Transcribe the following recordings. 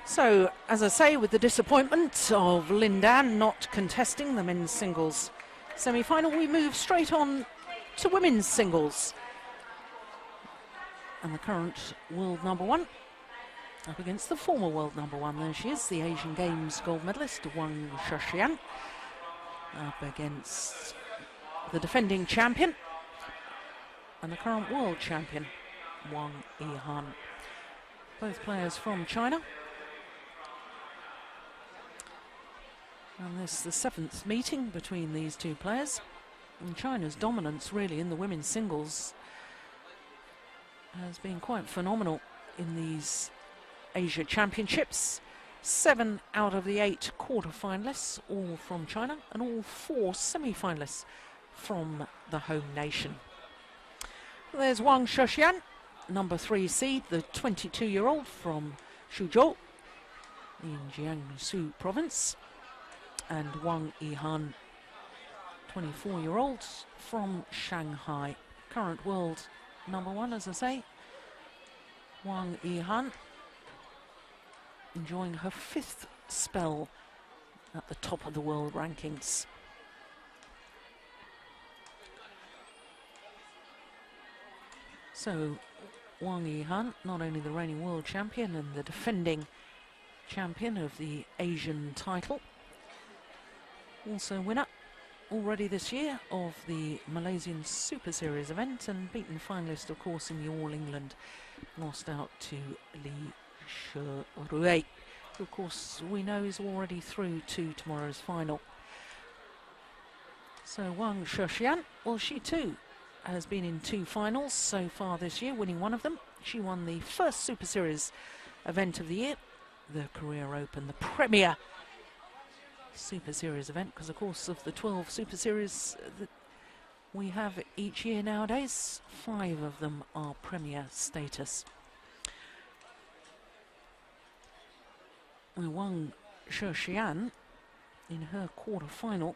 So, as I say, with the disappointment of Lindan not contesting the men's singles semi-final, we move straight on to women's singles. And the current world number one up against the former world number one. There she is, the Asian Games gold medalist, Wang Shixian, up against the defending champion and the current world champion, Wang Yihan. Both players from China. And this is the 7th meeting between these two players. And China's dominance really in the women's singles has been quite phenomenal in these Asia Championships. 7 out of the 8 quarter-finalists, all from China, and all 4 semi-finalists from the home nation. There's Wang Shixian, number 3 seed, the 22-year-old from Suzhou in Jiangsu province, and Wang Yihan, 24-year-old from Shanghai, current world number one, as I say. Wang Yihan enjoying her 5th spell at the top of the world rankings. So Wang Yihan, not only the reigning world champion and the defending champion of the Asian title, also winner already this year of the Malaysian Super Series event, and beaten finalist, of course, in the All England, lost out to Li Sherui, who, of course, we know is already through to tomorrow's final. So Wang Shixian, well, she too has been in 2 finals so far this year, winning one of them. She won the first Super Series event of the year, the Korea Open, the premier Super Series event, because of course of the 12 Super Series that we have each year nowadays, 5 of them are premier status. Wang Shixian, in her quarter-final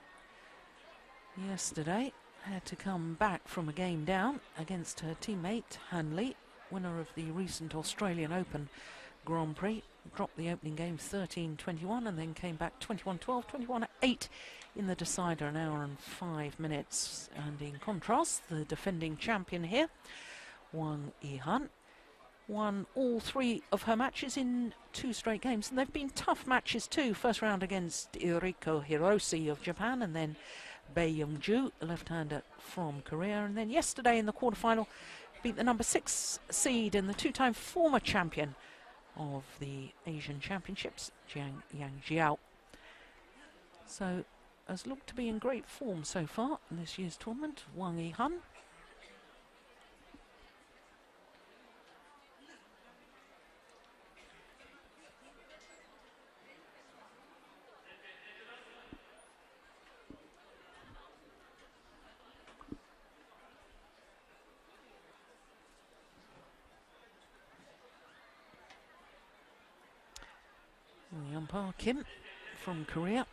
yesterday, had to come back from a game down against her teammate Han Li, winner of the recent Australian Open Grand Prix. Dropped the opening game 13-21 and then came back 21-12, 21-8 in the decider, an hour and 5 minutes. And in contrast, the defending champion here, Wang Yihan, won all 3 of her matches in 2 straight games, and they've been tough matches too. First round against Iriko Hiroshi of Japan, and then Bae Young-ju, a left-hander from Korea, and then yesterday in the quarterfinal beat the number 6 seed and the 2-time former champion of the Asian Championships, Yang Jiao. So, has looked to be in great form so far in this year's tournament, Wang Yihan. The umpire, Kim, from Korea.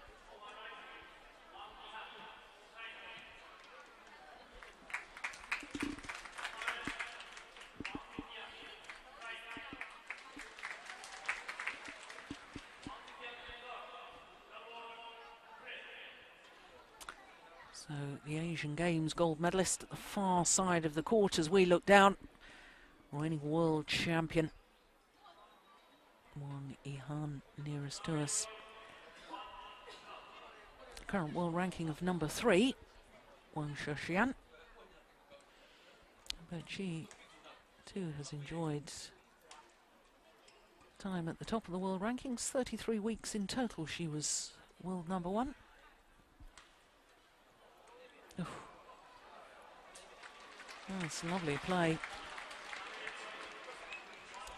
So the Asian Games gold medalist at the far side of the court as we look down, reigning world champion Wang Yihan nearest to us. Current world ranking of number 3, Wang Shixian. But she too has enjoyed time at the top of the world rankings. 33 weeks in total she was world number 1. Oof. That's lovely play.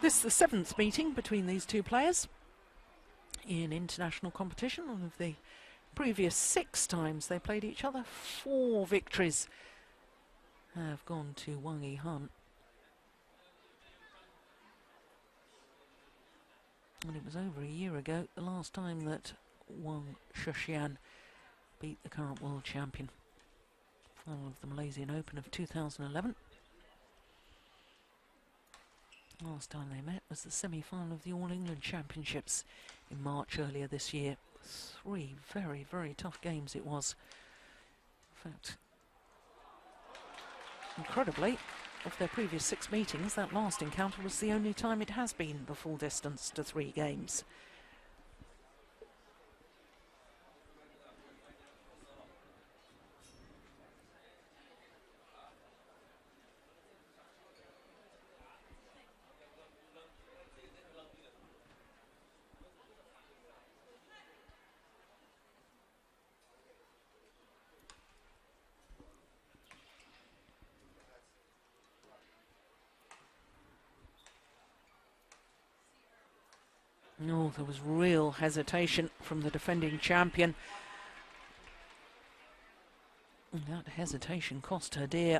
This is the 7th meeting between these two players in international competition. One of the previous 6 times they played each other, 4 victories have gone to Wang Yihan. And it was over a year ago, the last time that Wang Shixian beat the current world champion. Final of the Malaysian Open of 2011. Last time they met was the semi-final of the All England Championships in March earlier this year. 3 very, very tough games it was. In fact, incredibly, of their previous 6 meetings, that last encounter was the only time it has been the full distance to 3 games. No, there was real hesitation from the defending champion. And that hesitation cost her dear.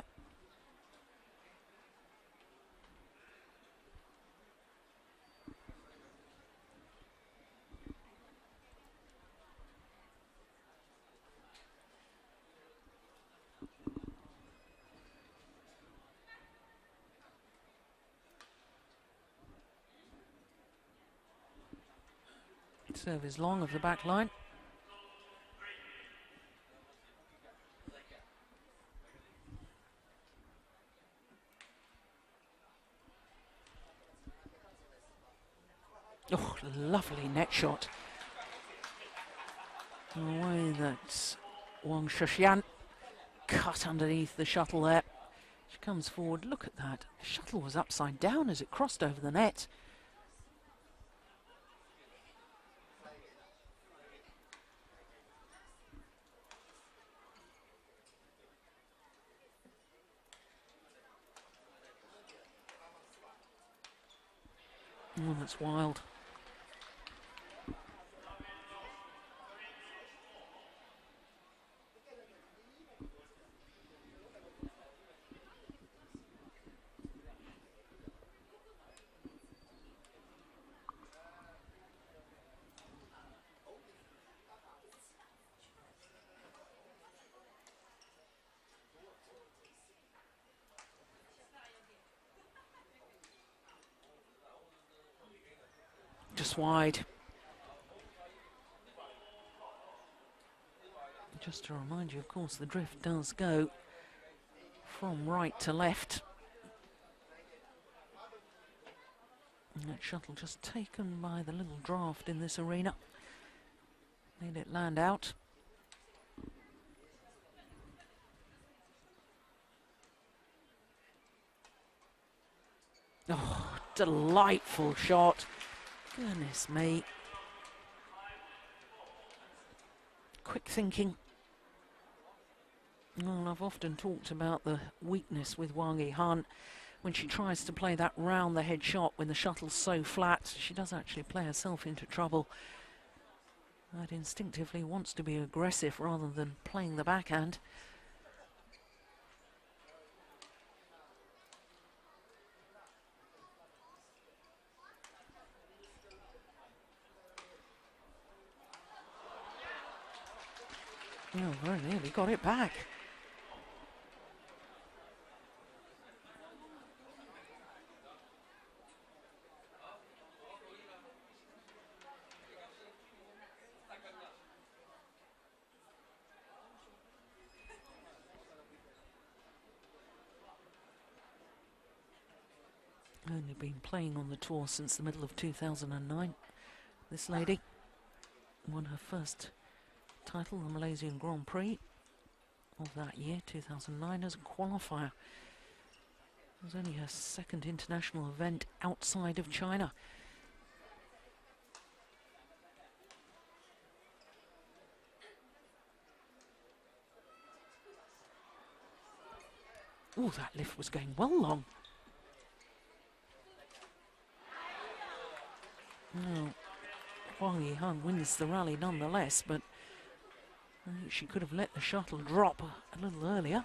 Serve is long of the back line. Oh, lovely net shot. The way that Wang Shixian cut underneath the shuttle there. She comes forward, look at that. The shuttle was upside down as it crossed over the net. Oh, that's wild. Just wide. Just to remind you, of course, the drift does go from right to left. And that shuttle just taken by the little draft in this arena. Made it land out. Oh, delightful shot. Goodness me. Quick thinking. Well, I've often talked about the weakness with Wang Yihan. When she tries to play that round the head shot when the shuttle's so flat, she does actually play herself into trouble. That instinctively wants to be aggressive rather than playing the backhand. Oh, very nearly got it back. Only been playing on the tour since the middle of 2009. This lady won her first title, the Malaysian Grand Prix of that year, 2009, as a qualifier. It was only her second international event outside of China. Oh, that lift was going well long. No, Wang Yihan wins the rally nonetheless, but I think she could have let the shuttle drop a little earlier.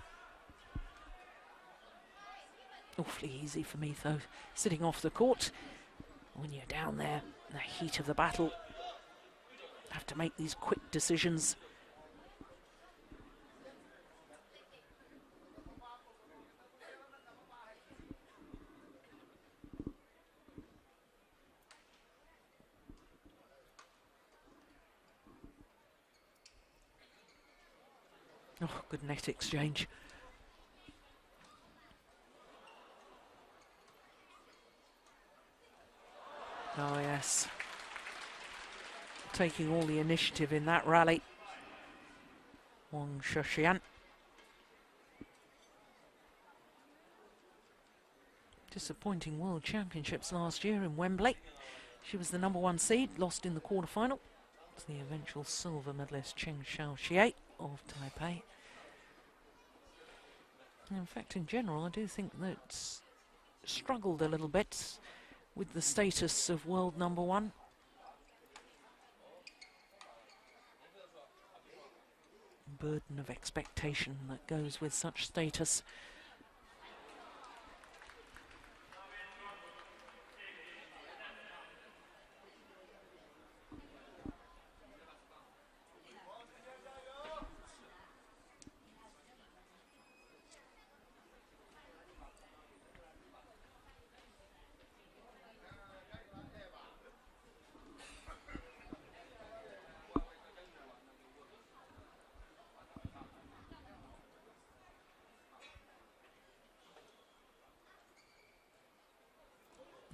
Awfully easy for me, though, sitting off the court. When you're down there in the heat of the battle, have to make these quick decisions. Oh, good net exchange. Oh, yes. Taking all the initiative in that rally. Wang Shixian. Disappointing World Championships last year in Wembley. She was the #1 seed, lost in the quarter-final. It's the eventual silver medalist Qingdao of Taipei. In fact, in general, I do think that struggled a little bit with the status of world #1. Burden of expectation that goes with such status.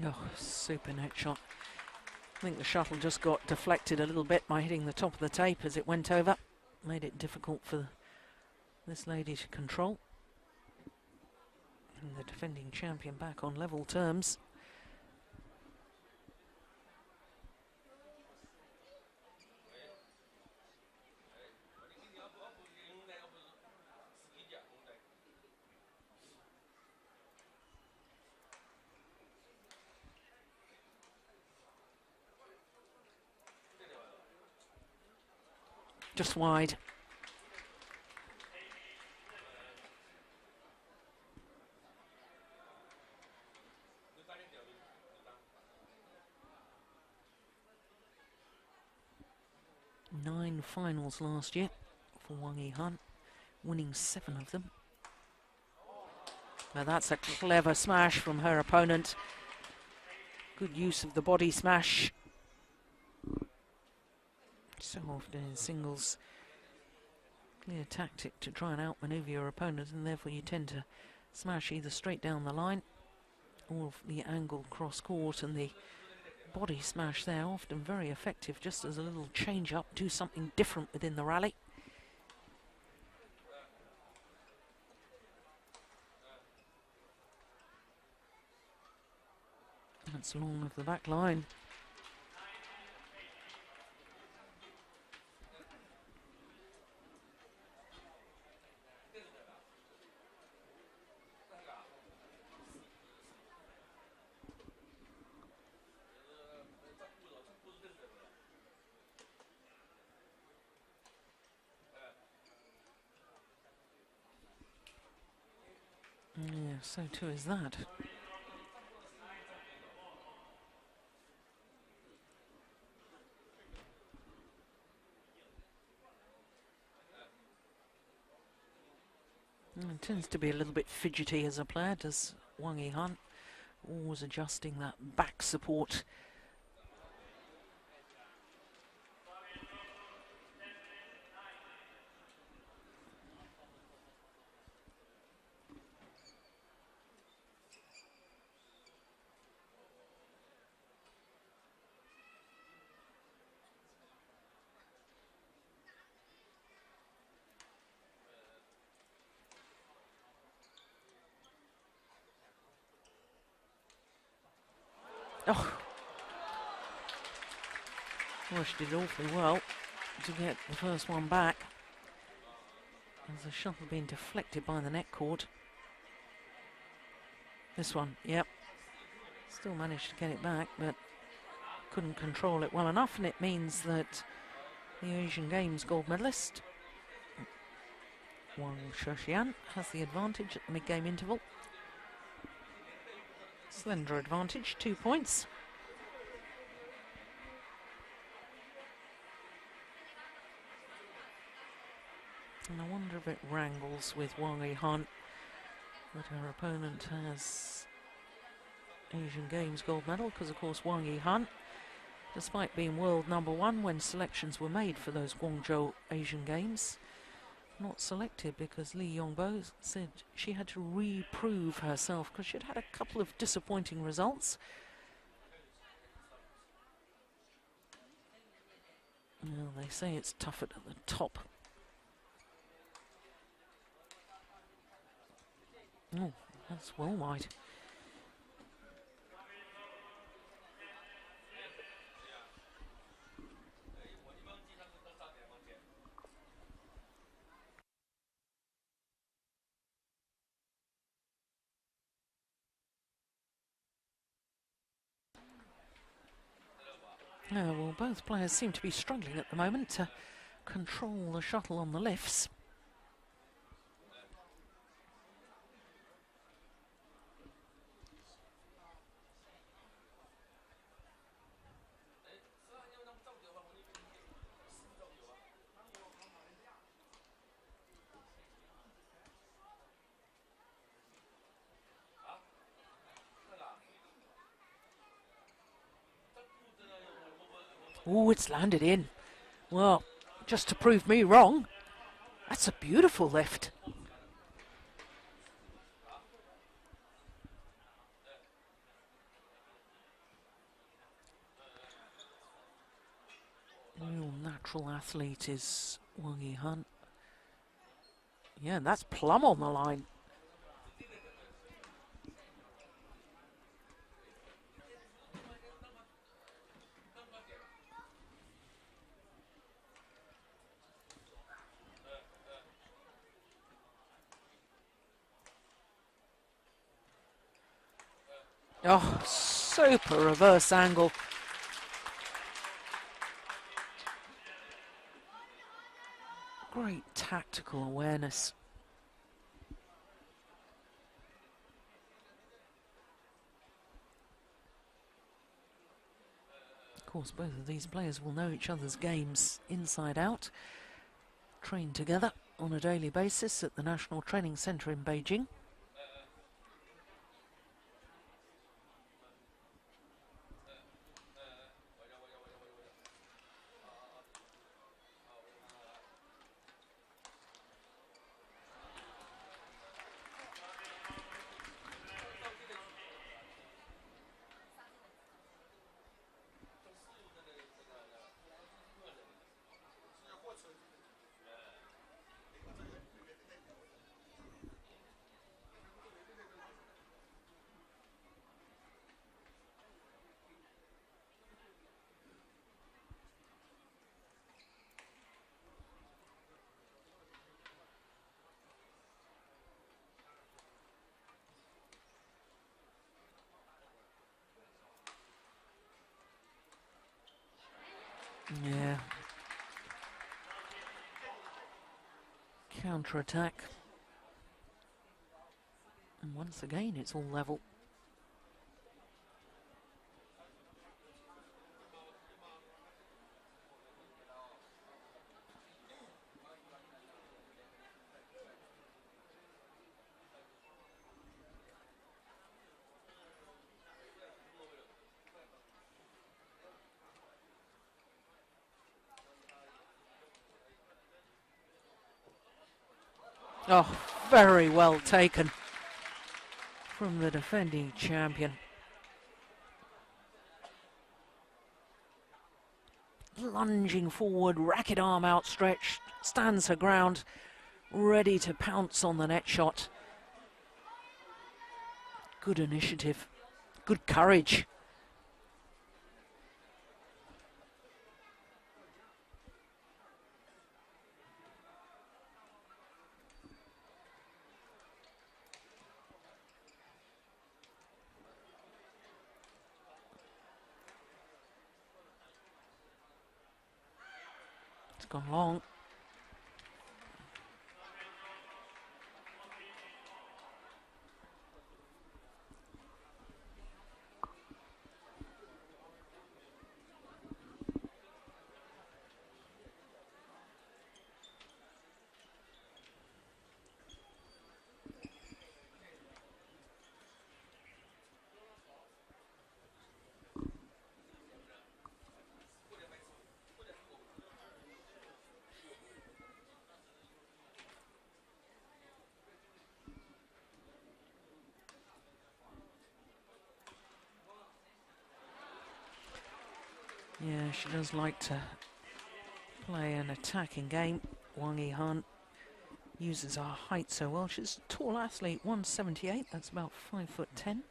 Oh, super net shot. I think the shuttle just got deflected a little bit by hitting the top of the tape as it went over. Made it difficult for this lady to control. And the defending champion back on level terms. Just wide. Nine finals last year for Wang Yihan, winning 7 of them. Now that's a clever smash from her opponent. Good use of the body smash. So often in singles, clear tactic to try and outmaneuver your opponent, and therefore you tend to smash either straight down the line or the angle cross court, and the body smash there often very effective, just as a little change up, do something different within the rally. That's long of the back line. Yeah, so too is that. And tends to be a little bit fidgety as a player, does Wang Yihan. Always adjusting that back support. Oh, well, she did awfully well to get the first one back. There's the shuttle being deflected by the net court. This one, yep. Still managed to get it back, but couldn't control it well enough, and it means that the Asian Games gold medalist, Wang Shixian, has the advantage at the mid-game interval. Slender advantage, 2 points. And I wonder if it wrangles with Wang Yihan that her opponent has Asian Games gold medal, because of course Wang Yihan, despite being world #1 when selections were made for those Guangzhou Asian Games, not selected because Li Yongbo said she had to reprove herself because she'd had a couple of disappointing results. Well, they say it's tough at the top. Oh, that's well wide. Well, both players seem to be struggling at the moment to control the shuttle on the lifts. Oh, it's landed in. Well, just to prove me wrong, that's a beautiful lift. Real natural athlete is Wang Yihan. Yeah, and that's plumb on the line. Oh, super reverse angle. Great tactical awareness. Of course, both of these players will know each other's games inside out. Train together on a daily basis at the National Training Centre in Beijing. Yeah. Counter-attack. And once again, it's all level. Oh, very well taken from the defending champion. Lunging forward, racket arm outstretched, stands her ground, ready to pounce on the net shot. Good initiative, good courage. It's gone long. Yeah, she does like to play an attacking game. Wang Yihan uses her height so well. She's a tall athlete, 178, that's about 5'10".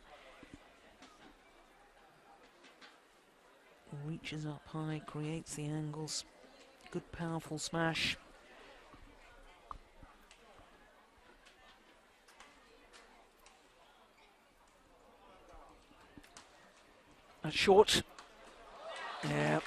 Reaches up high, creates the angles. Good powerful smash. That's short. Yeah.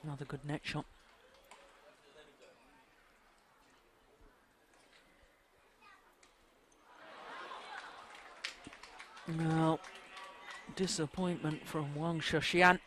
Another good net shot. Now, disappointment from Wang Shixian.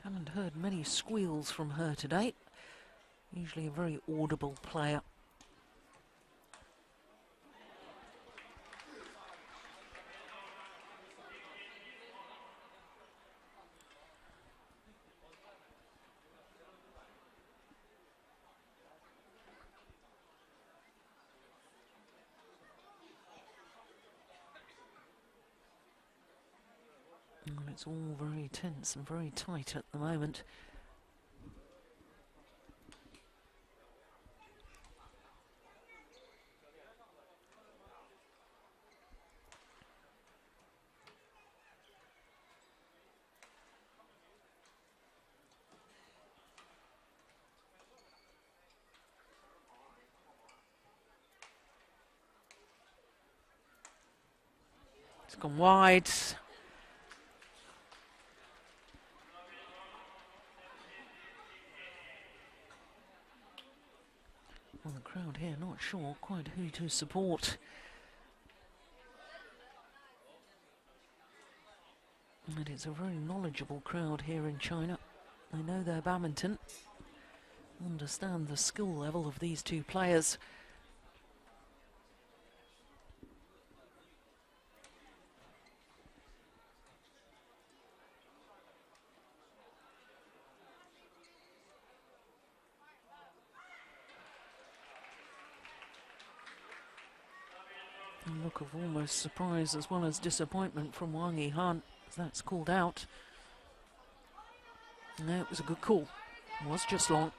Haven't heard many squeals from her today. Usually a very audible player. And it's all very tense and very tight at the moment. It's gone wide. Well, the crowd here not sure quite who to support. And it's a very knowledgeable crowd here in China. They know their badminton, understand the skill level of these two players. A look of almost surprise as well as disappointment from Wang Yihan, as that's called out. No, it was a good call. It was just long.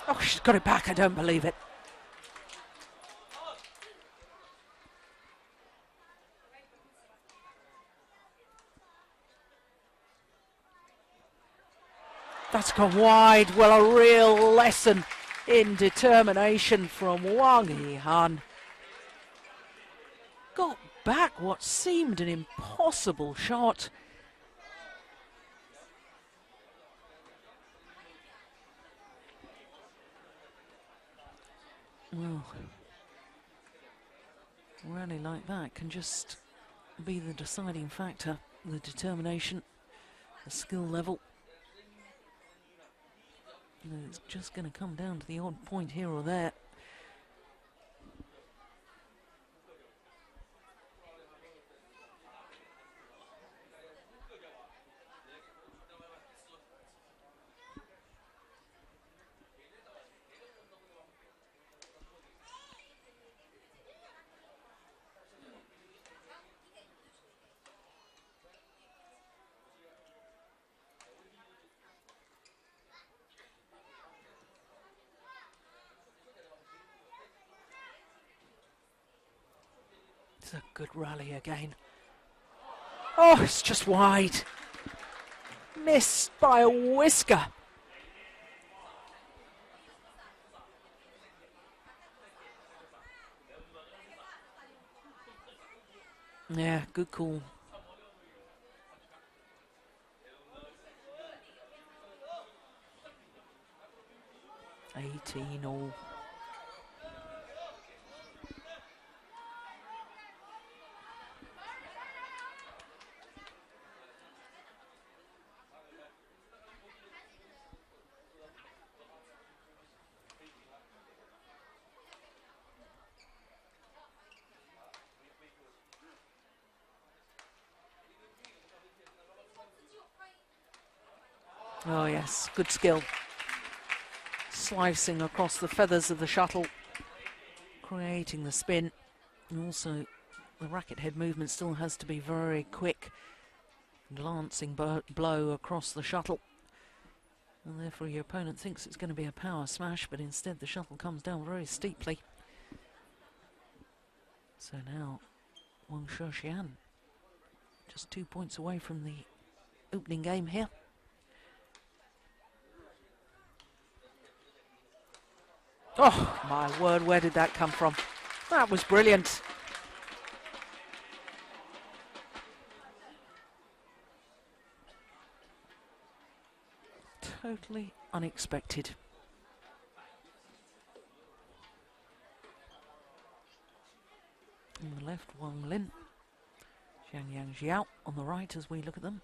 Oh, she's got it back, I don't believe it. That's gone wide. Well, a real lesson in determination from Wang Yihan. Got back what seemed an impossible shot. Well, a rally like that can just be the deciding factor. The determination, the skill level. It's just going to come down to the odd point here or there. It's a good rally again. Oh, it's just wide. Missed by a whisker. Yeah, good call. 18 all. Oh yes, good skill. Slicing across the feathers of the shuttle, creating the spin. And also, the racket head movement still has to be very quick. Glancing blow across the shuttle. And therefore your opponent thinks it's going to be a power smash, but instead the shuttle comes down very steeply. So now, Wang Shixian, just 2 points away from the opening game here. Oh, my word, where did that come from? That was brilliant. Totally unexpected. On the left, Wang Lin. Yang Xiao on the right as we look at them.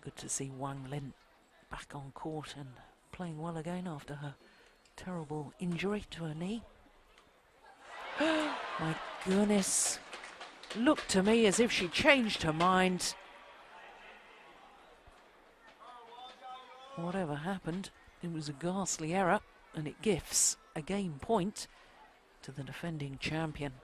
Good to see Wang Lin back on court and playing well again after her terrible injury to her knee. My goodness. Looked to me as if she changed her mind. Whatever happened, it was a ghastly error, and it gifts a game point to the defending champion.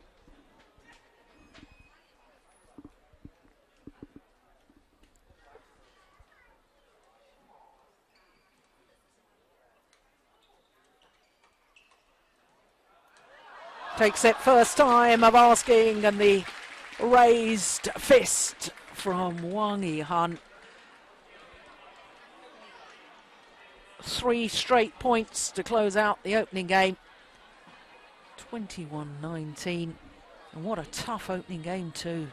Takes it first time of asking, and the raised fist from Wang Yihan. 3 straight points to close out the opening game. 21-19. And what a tough opening game too.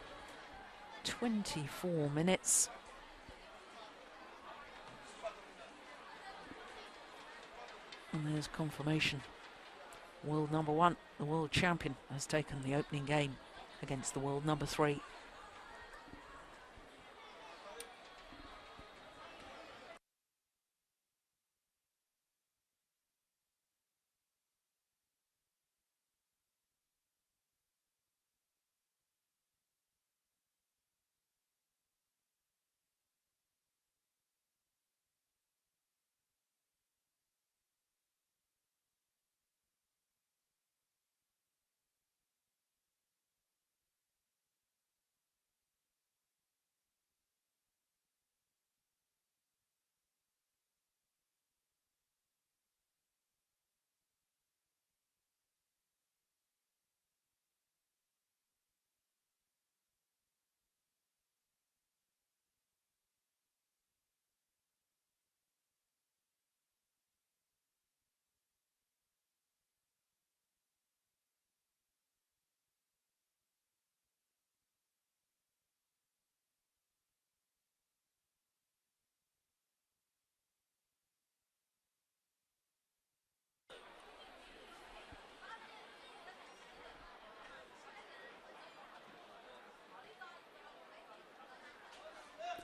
24 minutes. And there's confirmation. World number 1, the world champion, has taken the opening game against the world number 3.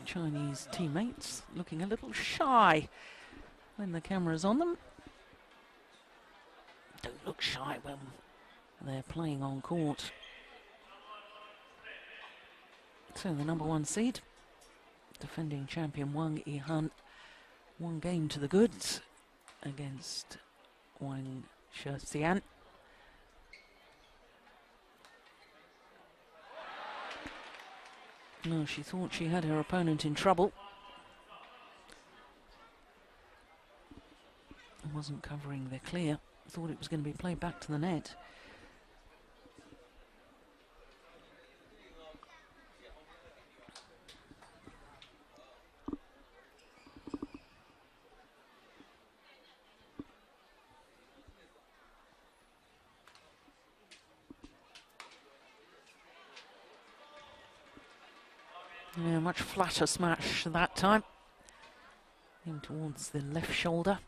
Chinese teammates looking a little shy when the camera's on them. Don't look shy when they're playing on court. So the number 1 seed, defending champion Wang Yihan, 1 game to the goods against Wang Shixian. No, she thought she had her opponent in trouble. Wasn't covering the clear. Thought it was going to be played back to the net. Yeah, much flatter smash that time. In towards the left shoulder.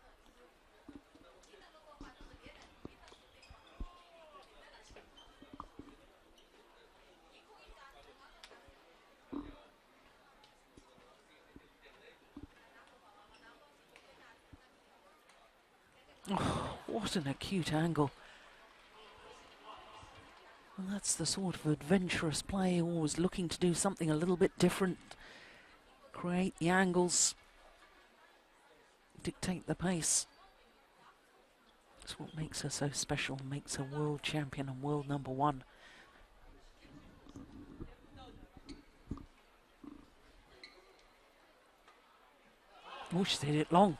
Oh, what an acute angle. And that's the sort of adventurous play, always looking to do something a little bit different. Create the angles, dictate the pace. That's what makes her so special, makes her world champion and world #1. Oh, she's hit it long.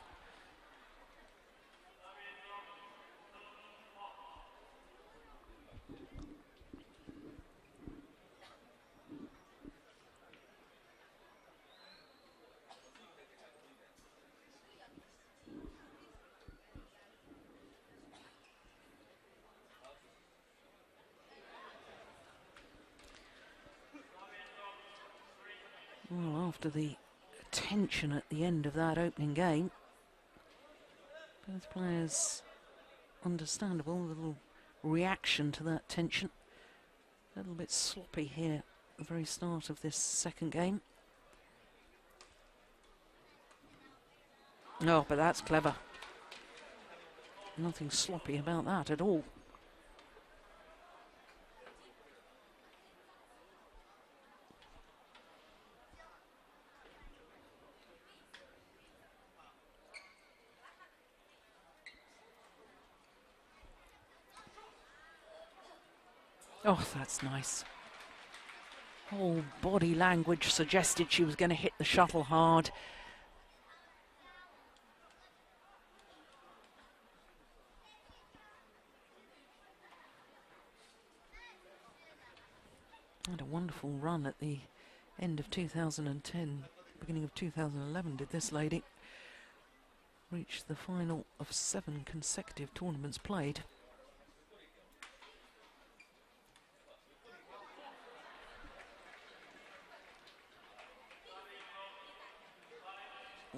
Well, after the tension at the end of that opening game, both players, understandable, a little reaction to that tension. A little bit sloppy here at the very start of this second game. Oh, but that's clever. Nothing sloppy about that at all. Oh, that's nice. Whole body language suggested she was going to hit the shuttle hard. Had a wonderful run at the end of 2010, beginning of 2011 did this lady. Reached the final of 7 consecutive tournaments played.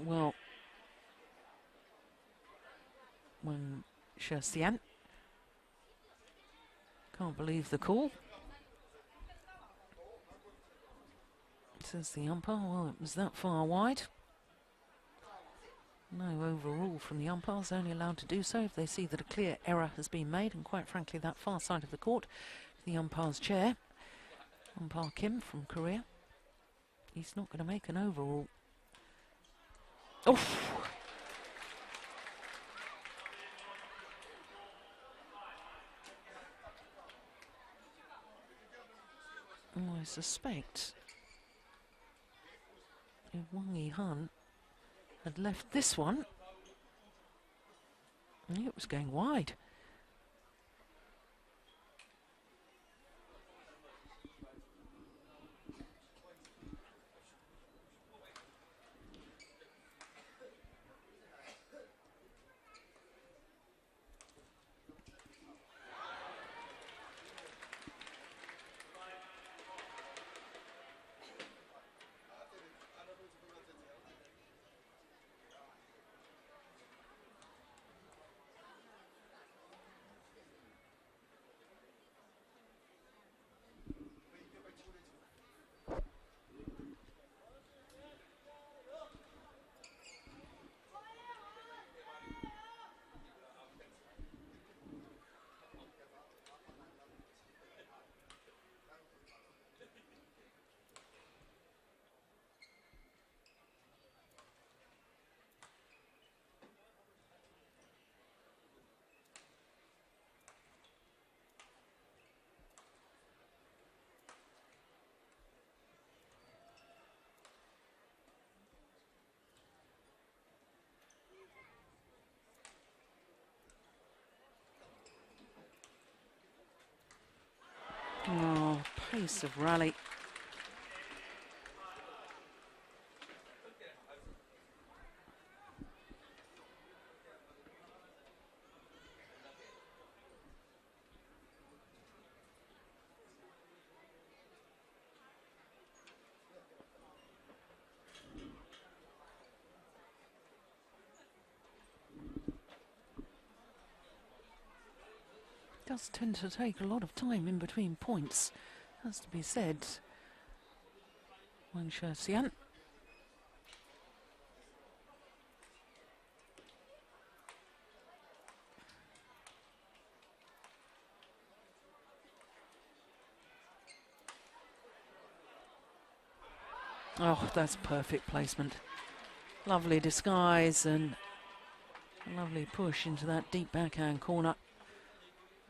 Well, Wang Shixian. Can't believe the call. Says the umpire, well, it was that far wide. No overrule from the umpires, only allowed to do so if they see that a clear error has been made, and quite frankly that far side of the court, the umpire's chair. Umpire Kim from Korea. He's not going to make an overrule. Oh! Oh, I suspect if Wang Yihan had left this one, it was going wide. Oh, pace of rally. does tend to take a lot of time in between points, has to be said. Wang Shixian. Oh, that's perfect placement. Lovely disguise and a lovely push into that deep backhand corner.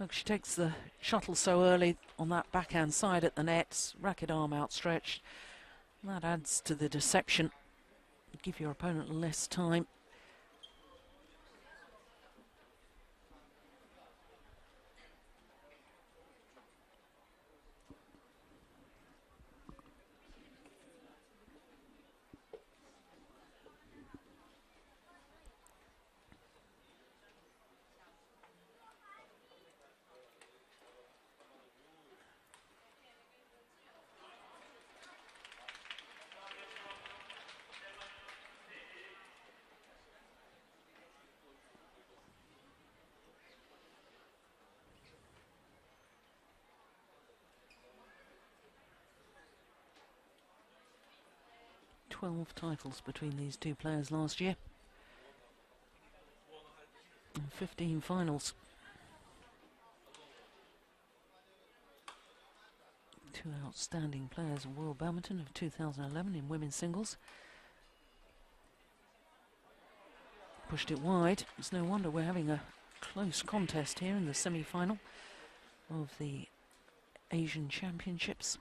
Look, she takes the shuttle so early on that backhand side at the net, racket arm outstretched. That adds to the deception. Give your opponent less time. Twelve titles between these two players last year. And 15 finals. Two outstanding players of World Badminton of 2011 in women's singles. Pushed it wide. It's no wonder we're having a close contest here in the semi-final of the Asian Championships.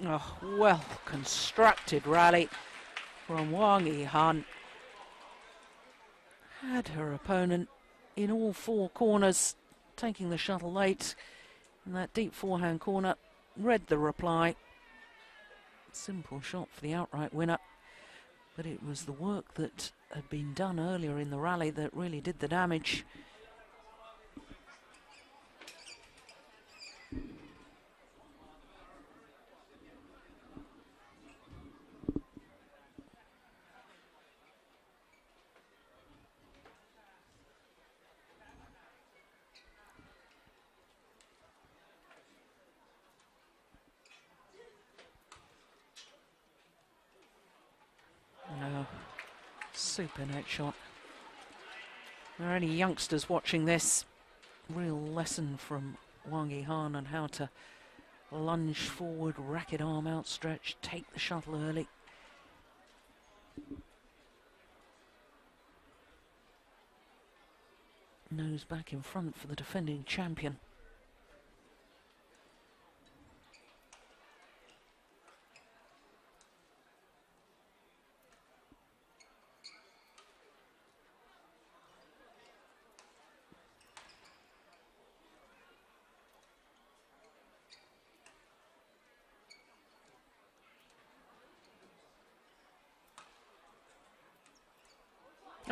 Oh, well constructed rally from Wang Yihan. Had her opponent in all four corners, taking the shuttle late in that deep forehand corner. Read the reply. Simple shot for the outright winner, but it was the work that had been done earlier in the rally that really did the damage. No, super net shot. There are any youngsters watching this, real lesson from Wang Yihan on how to lunge forward, racket arm outstretched, take the shuttle early. Nose back in front for the defending champion.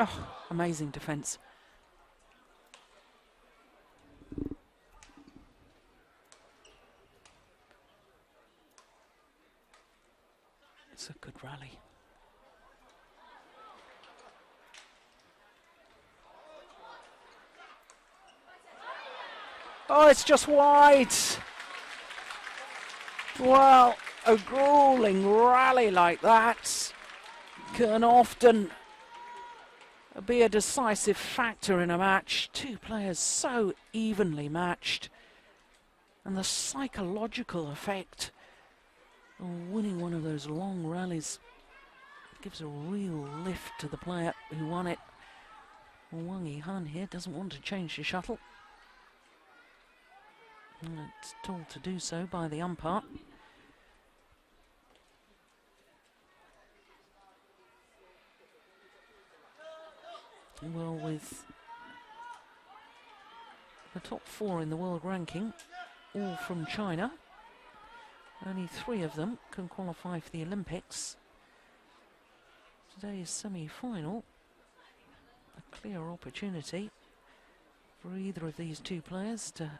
Oh, amazing defence. It's a good rally. Oh, it's just wide. Well, a grueling rally like that can often be a decisive factor in a match. Two players so evenly matched, and the psychological effect Winning one of those long rallies gives a real lift to the player who won it. Well, Wang Yihan here doesn't want to change the shuttle. And it's told to do so by the umpire. Well, with the top 4 in the world ranking, all from China, only 3 of them can qualify for the Olympics. Today's semi-final, a clear opportunity for either of these 2 players to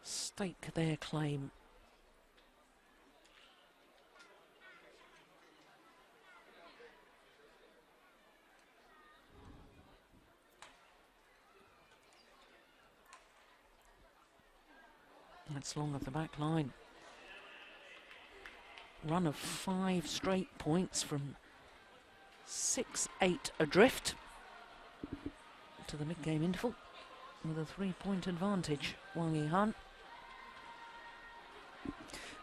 stake their claim. That's long of the back line. Run of 5 straight points from 6-8 adrift to the mid-game interval with a 3-point advantage. Wang Yihan.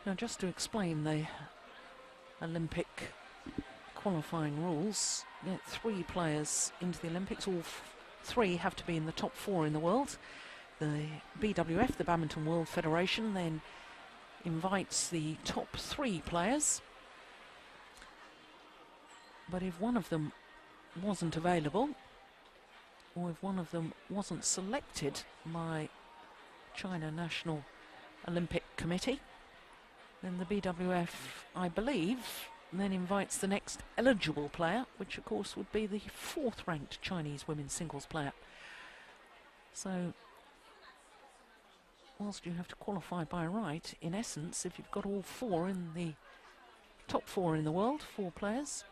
Now, just to explain the Olympic qualifying rules, get 3 players into the Olympics. All 3 have to be in the top 4 in the world. The BWF, the Badminton World Federation, then invites the top 3 players. But if one of them wasn't available, or if one of them wasn't selected by China National Olympic Committee, then the BWF, I believe, then invites the next eligible player, which of course would be the 4th ranked Chinese women's singles player. So, whilst you have to qualify by right, in essence, if you've got all 4 in the top 4 in the world, 4 players,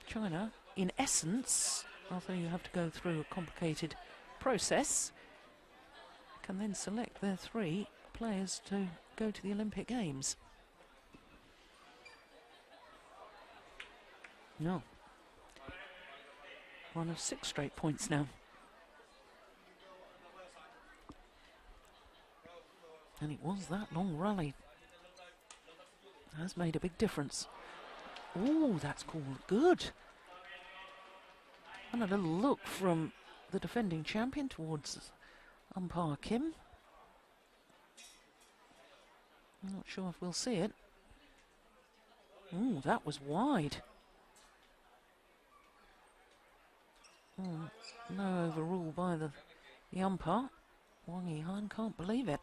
China, in essence, although you have to go through a complicated process, can then select their 3 players to go to the Olympic Games. No. Run of 6 straight points now. And it was that long rally. Has made a big difference. Ooh, that's called good. And a little look from the defending champion towards umpire Kim. I'm not sure if we'll see it. Ooh, that was wide. Oh, no overrule by the umpire. Wang Yihan can't believe it.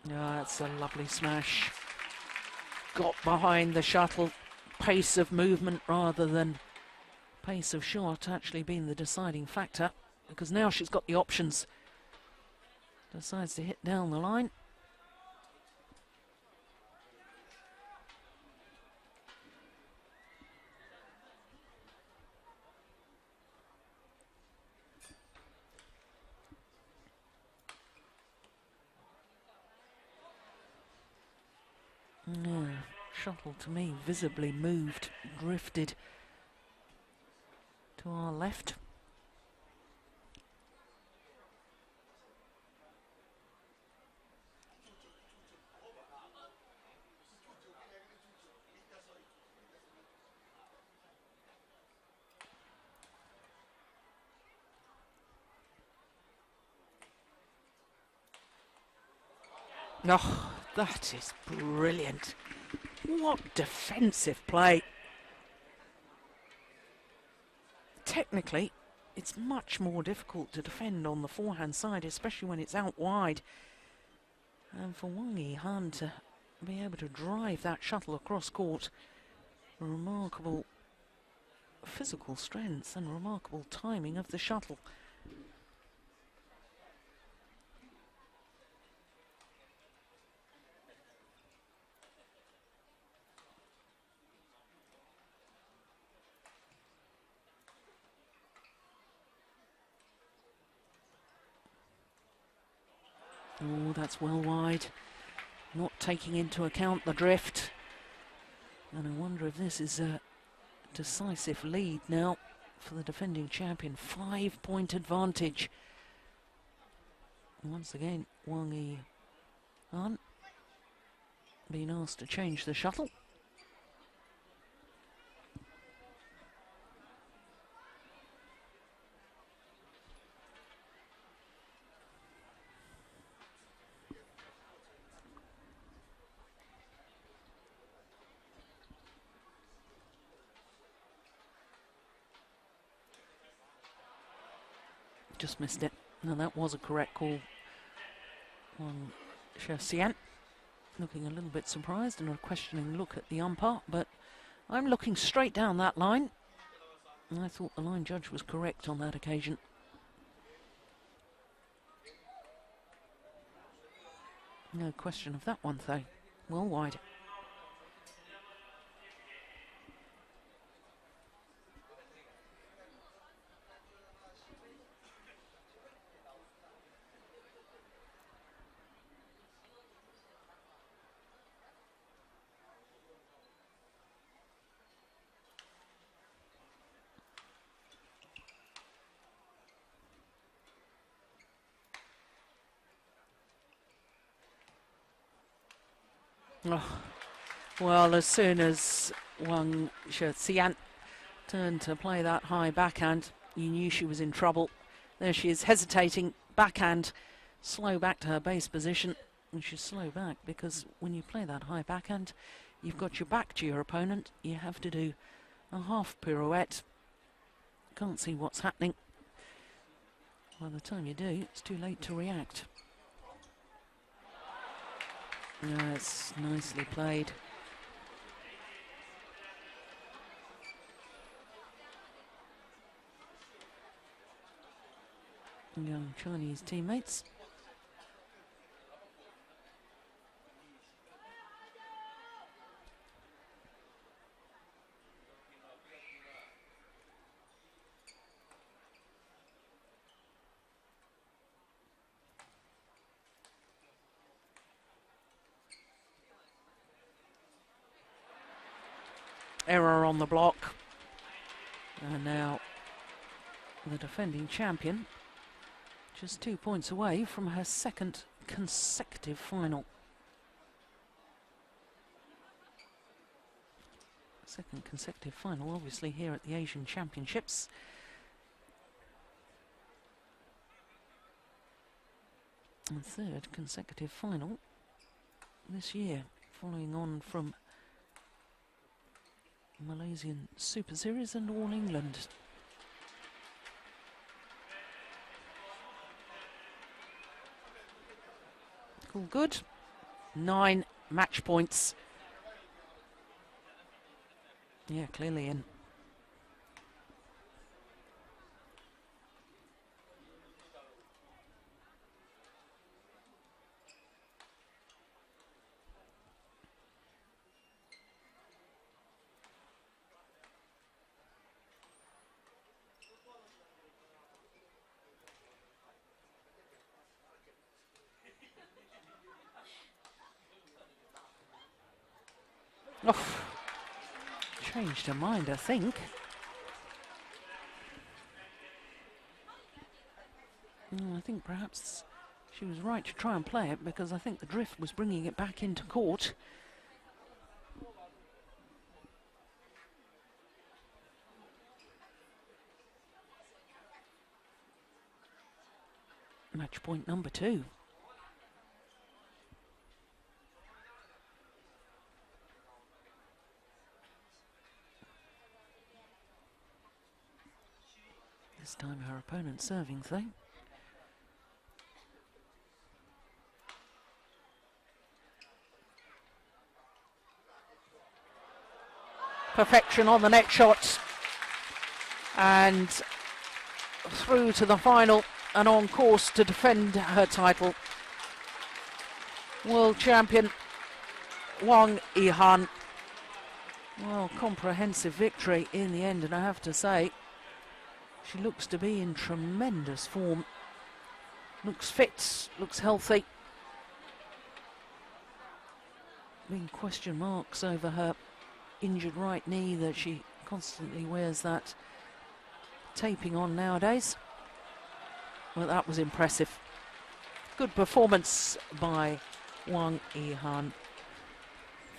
Yeah, that's a lovely smash. Got behind the shuttle. Pace of movement rather than pace of shot actually being the deciding factor, because now she's got the options. Decides to hit down the line. No, shuttle to me visibly moved, drifted to our left. Oh, that is brilliant. What defensive play. Technically, it's much more difficult to defend on the forehand side, especially when it's out wide. And for Wang Yihan to be able to drive that shuttle across court, remarkable physical strength and remarkable timing of the shuttle. Oh, that's well wide. Not taking into account the drift. And I wonder if this is a decisive lead now for the defending champion. 5-point advantage. Once again, Wang Yihan being asked to change the shuttle. Just missed it. No, that was a correct call. Wang Shixian looking a little bit surprised and a questioning look at the umpire, but I'm looking straight down that line. And I thought the line judge was correct on that occasion. No question of that one, though. Well wide. Oh, well, as soon as Wang Shixian turned to play that high backhand, you knew she was in trouble. There she is, hesitating, backhand, slow back to her base position. And she's slow back because when you play that high backhand, you've got your back to your opponent. You have to do a half pirouette. Can't see what's happening. By the time you do, it's too late to react. That's nicely played. Young Chinese teammates. Error on the block. And now the defending champion just 2 points away from her second consecutive final. Second consecutive final, obviously, here at the Asian Championships. And third consecutive final this year, following on from Malaysian Superseries and All England. All good. 9 match points. Yeah, clearly in. Oh, changed her mind, I think. I think perhaps she was right to try and play it because I think the drift was bringing it back into court. Match point number 2. This time her opponent serving thing. Perfection on the next shot. And through to the final and on course to defend her title. World champion Wang Yihan. Well, comprehensive victory in the end, and I have to say, she looks to be in tremendous form. Looks fit, looks healthy. Being question marks over her injured right knee that she constantly wears that taping on nowadays. Well, that was impressive. Good performance by Wang Yihan.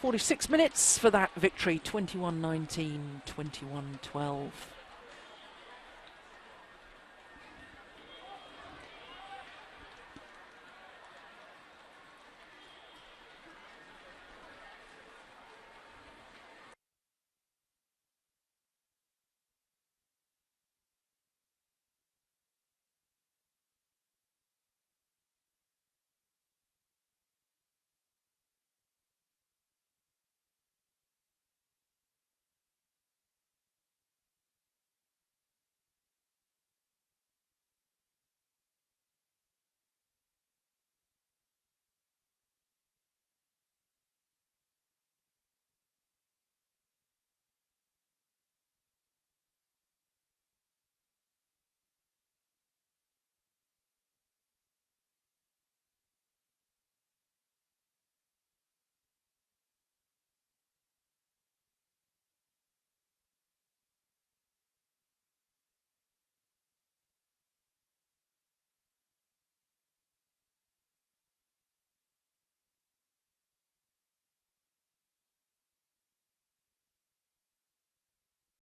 46 minutes for that victory, 21-19, 21-12.